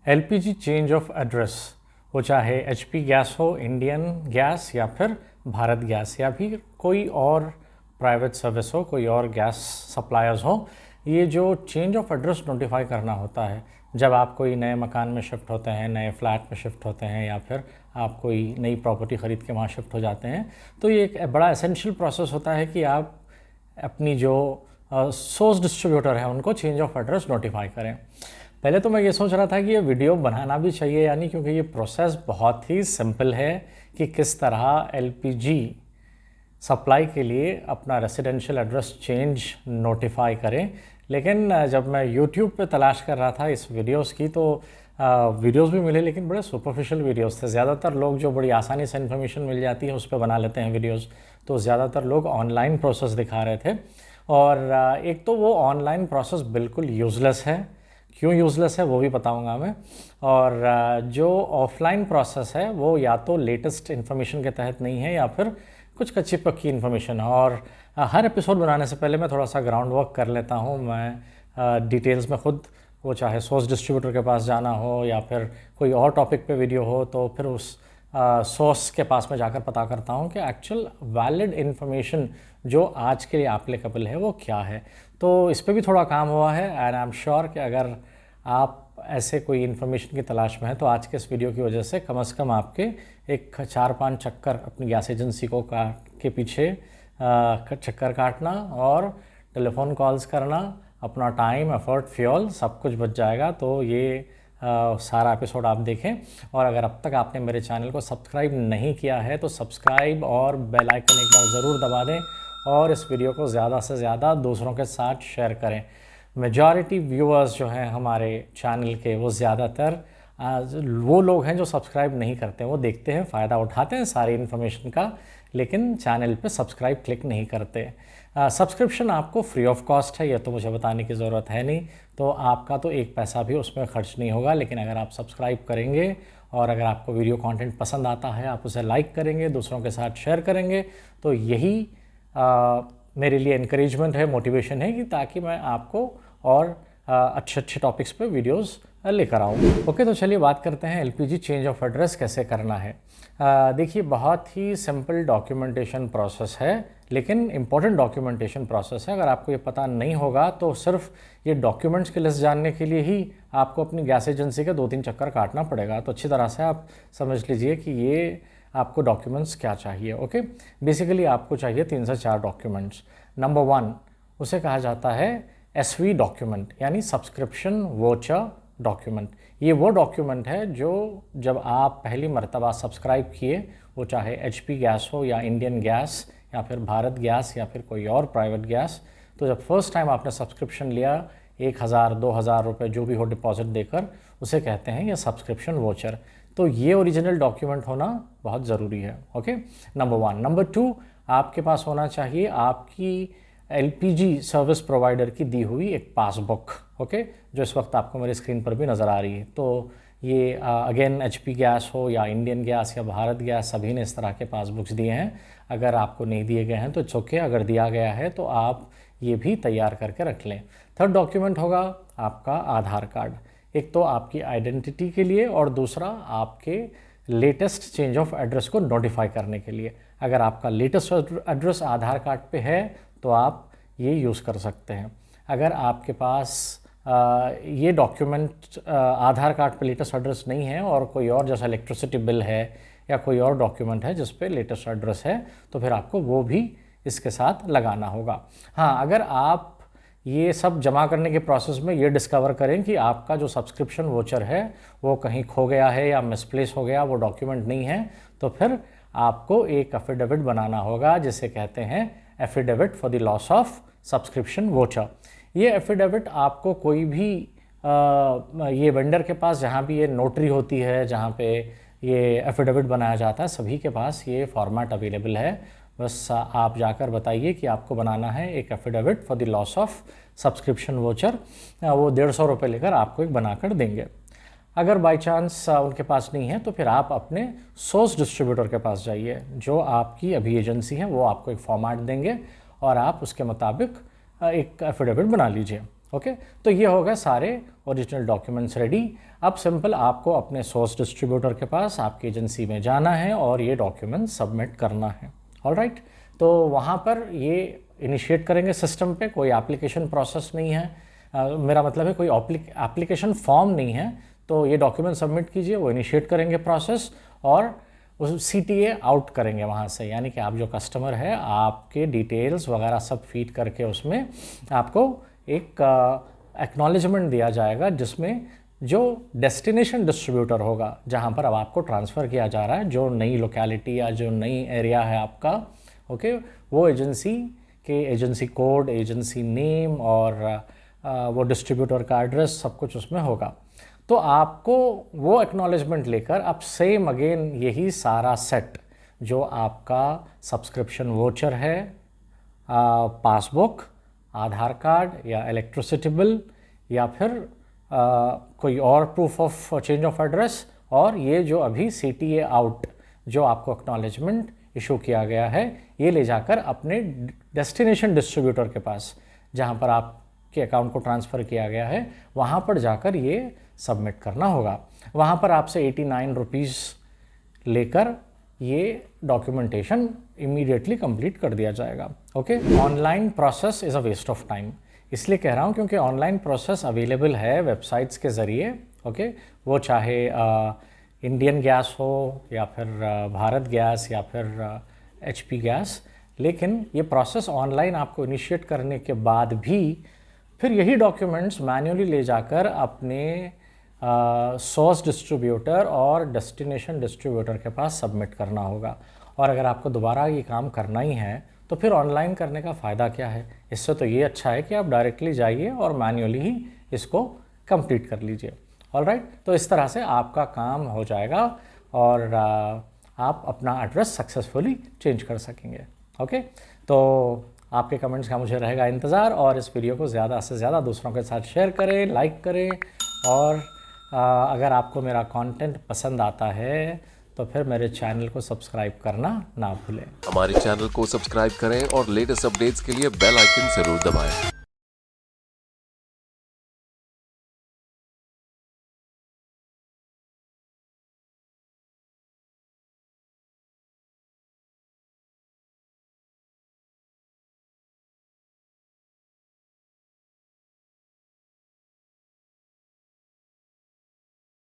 LPG change of address, वो चाहे HP gas हो, इंडियन गैस या फिर भारत गैस या फिर कोई और प्राइवेट सर्विस हो, कोई और गैस सप्लायर्स हो, ये जो चेंज ऑफ एड्रेस नोटिफाई करना होता है जब आप कोई नए मकान में शिफ्ट होते हैं, नए फ्लैट में शिफ्ट होते हैं या फिर आप कोई नई प्रॉपर्टी ख़रीद के वहाँ शिफ्ट हो जाते हैं, तो ये एक बड़ा एसेंशियल प्रोसेस होता है कि आप अपनी जो सोर्स डिस्ट्रीब्यूटर हैं उनको चेंज ऑफ एड्रेस नोटिफाई करें। पहले तो मैं ये सोच रहा था कि ये वीडियो बनाना भी चाहिए या नहीं, क्योंकि ये प्रोसेस बहुत ही सिंपल है कि किस तरह एलपीजी सप्लाई के लिए अपना रेसिडेंशियल एड्रेस चेंज नोटिफाई करें। लेकिन जब मैं यूट्यूब पे तलाश कर रहा था इस वीडियोस की, तो वीडियोस भी मिले लेकिन बड़े सुपरफिशियल वीडियोस थे। ज़्यादातर लोग जो बड़ी आसानी से इन्फॉर्मेशन मिल जाती है उस पर बना लेते हैं वीडियोस, तो ज़्यादातर लोग ऑनलाइन प्रोसेस दिखा रहे थे। और एक तो वो ऑनलाइन प्रोसेस बिल्कुल यूज़लेस है, क्यों यूज़लेस है वो भी बताऊंगा मैं। और जो ऑफलाइन प्रोसेस है वो या तो लेटेस्ट इन्फॉर्मेशन के तहत नहीं है या फिर कुछ कच्ची पक्की इन्फॉर्मेशन है। और हर एपिसोड बनाने से पहले मैं थोड़ा सा ग्राउंड वर्क कर लेता हूँ। मैं डिटेल्स में खुद, वो चाहे सोर्स डिस्ट्रीब्यूटर के पास जाना हो या फिर कोई और टॉपिक पे वीडियो हो, तो फिर उस सोर्स के पास में जाकर पता करता हूँ कि एक्चुअल वैलिड इन्फॉर्मेशन जो आज के लिए एप्लीकेबल है वो क्या है। तो इस पर भी थोड़ा काम हुआ है एंड आई एम श्योर कि अगर आप ऐसे कोई इन्फॉर्मेशन की तलाश में हैं तो आज के इस वीडियो की वजह से कम आपके एक 4-5 चक्कर अपनी गैस एजेंसी को के पीछे चक्कर काटना और टेलीफोन कॉल्स करना, अपना टाइम, एफर्ट, फ्यूल सब कुछ बच जाएगा। तो ये सारा एपिसोड आप देखें। और अगर अब तक आपने मेरे चैनल को सब्सक्राइब नहीं किया है तो सब्सक्राइब और बेल आइकन एक बार ज़रूर दबा दें और इस वीडियो को ज़्यादा से ज़्यादा दूसरों के साथ शेयर करें। मेजॉरिटी व्यूअर्स जो हैं हमारे चैनल के, वो ज़्यादातर वो लोग हैं जो सब्सक्राइब नहीं करते। वो देखते हैं, फ़ायदा उठाते हैं सारी इन्फॉर्मेशन का, लेकिन चैनल पे सब्सक्राइब क्लिक नहीं करते। सब्सक्रिप्शन आपको फ्री ऑफ कॉस्ट है, ये तो मुझे बताने की ज़रूरत है नहीं, तो आपका तो एक पैसा भी उसमें खर्च नहीं होगा। लेकिन अगर आप सब्सक्राइब करेंगे और अगर आपको वीडियो कंटेंट पसंद आता है, आप उसे लाइक करेंगे, दूसरों के साथ शेयर करेंगे, तो यही मेरे लिए इनकरेजमेंट है, मोटिवेशन है कि ताकि मैं आपको और अच्छे टॉपिक्स पे वीडियोस लेकर आऊँ। ओके, तो चलिए बात करते हैं एलपीजी चेंज ऑफ एड्रेस कैसे करना है। देखिए, बहुत ही सिंपल डॉक्यूमेंटेशन प्रोसेस है, लेकिन इम्पॉर्टेंट डॉक्यूमेंटेशन प्रोसेस है। अगर आपको ये पता नहीं होगा तो सिर्फ ये डॉक्यूमेंट्स की लिस्ट जानने के लिए ही आपको अपनी गैस एजेंसी के 2-3 चक्कर काटना पड़ेगा। तो अच्छी तरह से आप समझ लीजिए कि ये आपको डॉक्यूमेंट्स क्या चाहिए। ओके, बेसिकली आपको चाहिए 3 से 4 डॉक्यूमेंट्स। नंबर 1, उसे कहा जाता है एसवी डॉक्यूमेंट, यानी सब्सक्रिप्शन वोचर डॉक्यूमेंट। ये वो डॉक्यूमेंट है जो जब आप पहली मर्तबा सब्सक्राइब किए, वो चाहे एचपी गैस हो या इंडियन गैस या फिर भारत गैस या फिर कोई और प्राइवेट गैस, तो जब फर्स्ट टाइम आपने सब्सक्रिप्शन लिया 1,000-2,000 रुपये जो भी हो डिपॉजिट देकर, उसे कहते हैं ये सब्सक्रिप्शन वोचर। तो ये ओरिजिनल डॉक्यूमेंट होना बहुत ज़रूरी है। Okay, number 1। नंबर 2, आपके पास होना चाहिए आपकी एलपीजी सर्विस प्रोवाइडर की दी हुई एक पासबुक। ओके, जो इस वक्त आपको मेरी स्क्रीन पर भी नज़र आ रही है। तो ये अगेन एचपी गैस हो या इंडियन गैस या भारत गैस, सभी ने इस तरह के पासबुक्स दिए हैं। अगर आपको नहीं दिए गए हैं तो इट्स ओके, अगर दिया गया है तो आप ये भी तैयार करके रख लें। थर्ड डॉक्यूमेंट होगा आपका आधार कार्ड, एक तो आपकी आइडेंटिटी के लिए और दूसरा आपके लेटेस्ट चेंज ऑफ एड्रेस को नोटिफाई करने के लिए। अगर आपका लेटेस्ट एड्रेस आधार कार्ड पे है तो आप ये यूज़ कर सकते हैं। अगर आपके पास ये डॉक्यूमेंट आधार कार्ड पे लेटेस्ट एड्रेस नहीं है और कोई और जैसा इलेक्ट्रिसिटी बिल है या कोई और डॉक्यूमेंट है जिस पे लेटेस्ट एड्रेस है, तो फिर आपको वो भी इसके साथ लगाना होगा। हाँ, अगर आप ये सब जमा करने के प्रोसेस में ये डिस्कवर करें कि आपका जो सब्सक्रिप्शन वोचर है वो कहीं खो गया है या मिसप्लेस हो गया, वो डॉक्यूमेंट नहीं है, तो फिर आपको एक एफिडेविट बनाना होगा जिसे कहते हैं affidavit for the loss of subscription voucher. ये एफिडेविट आपको कोई भी ये वेंडर के पास, जहाँ भी ये नोटरी होती है, जहाँ पे ये एफिडेविट बनाया जाता है, सभी के पास ये फॉर्मेट अवेलेबल है। बस आप जाकर बताइए कि आपको बनाना है एक affidavit for the loss of subscription voucher, वो 150 रुपये लेकर आपको एक बनाकर देंगे। अगर बाय चांस उनके पास नहीं है तो फिर आप अपने सोर्स डिस्ट्रीब्यूटर के पास जाइए, जो आपकी अभी एजेंसी है, वो आपको एक फॉर्मेट देंगे और आप उसके मुताबिक एक एफिडेविट बना लीजिए। ओके, तो ये हो गए सारे ओरिजिनल डॉक्यूमेंट्स रेडी। अब सिंपल आपको अपने सोर्स डिस्ट्रीब्यूटर के पास आपकी एजेंसी में जाना है और ये डॉक्यूमेंट सबमिट करना है। ऑलराइट, तो वहाँ पर ये इनिशिएट करेंगे सिस्टम पे, कोई एप्लीकेशन प्रोसेस नहीं है, मेरा मतलब है कोई एप्लीकेशन फॉर्म नहीं है। तो ये डॉक्यूमेंट सबमिट कीजिए, वो इनिशिएट करेंगे प्रोसेस और उस CTA आउट करेंगे वहाँ से, यानी कि आप जो कस्टमर है आपके डिटेल्स वगैरह सब फीड करके उसमें आपको एक एक्नॉलेजमेंट दिया जाएगा, जिसमें जो डेस्टिनेशन डिस्ट्रीब्यूटर होगा जहाँ पर अब आपको ट्रांसफ़र किया जा रहा है, जो नई लोकेलिटी या जो नई एरिया है आपका, ओके, वो एजेंसी के एजेंसी कोड, एजेंसी नेम और वो डिस्ट्रीब्यूटर का एड्रेस सब कुछ उसमें होगा। तो आपको वो एक्नॉलेजमेंट लेकर अब सेम अगेन यही सारा सेट, जो आपका सब्सक्रिप्शन वोचर है, पासबुक, आधार कार्ड या इलेक्ट्रिसिटी बिल या फिर कोई और proof of change of address, और ये जो अभी CTA आउट जो आपको एक्नॉलेजमेंट इशू किया गया है, ये ले जाकर अपने डेस्टिनेशन डिस्ट्रीब्यूटर के पास जहाँ पर आपके अकाउंट को ट्रांसफ़र किया गया है, वहाँ पर जाकर ये सबमिट करना होगा। वहाँ पर आपसे 89 रुपीज़ लेकर ये डॉक्यूमेंटेशन इमीडिएटली कंप्लीट कर दिया जाएगा। Okay, online process is a waste of time, इसलिए कह रहा हूँ क्योंकि ऑनलाइन प्रोसेस अवेलेबल है वेबसाइट्स के ज़रिए। ओके, वो चाहे इंडियन गैस हो या फिर भारत गैस या फिर HP गैस, लेकिन ये प्रोसेस ऑनलाइन आपको इनिशिएट करने के बाद भी फिर यही डॉक्यूमेंट्स मैन्युअली ले जाकर अपने सोर्स डिस्ट्रीब्यूटर और डेस्टिनेशन डिस्ट्रीब्यूटर के पास सबमिट करना होगा। और अगर आपको दोबारा ये काम करना ही है तो फिर ऑनलाइन करने का फ़ायदा क्या है? इससे तो ये अच्छा है कि आप डायरेक्टली जाइए और मैन्युअली ही इसको कंप्लीट कर लीजिए। ऑलराइट, तो इस तरह से आपका काम हो जाएगा और आप अपना एड्रेस सक्सेसफुली चेंज कर सकेंगे। ओके, तो आपके कमेंट्स का मुझे रहेगा इंतज़ार, और इस वीडियो को ज़्यादा से ज़्यादा दूसरों के साथ शेयर करें, लाइक करें, और अगर आपको मेरा कंटेंट पसंद आता है तो फिर मेरे चैनल को सब्सक्राइब करना ना भूलें। हमारे चैनल को सब्सक्राइब करें और लेटेस्ट अपडेट्स के लिए बेल आइकन जरूर दबाएं।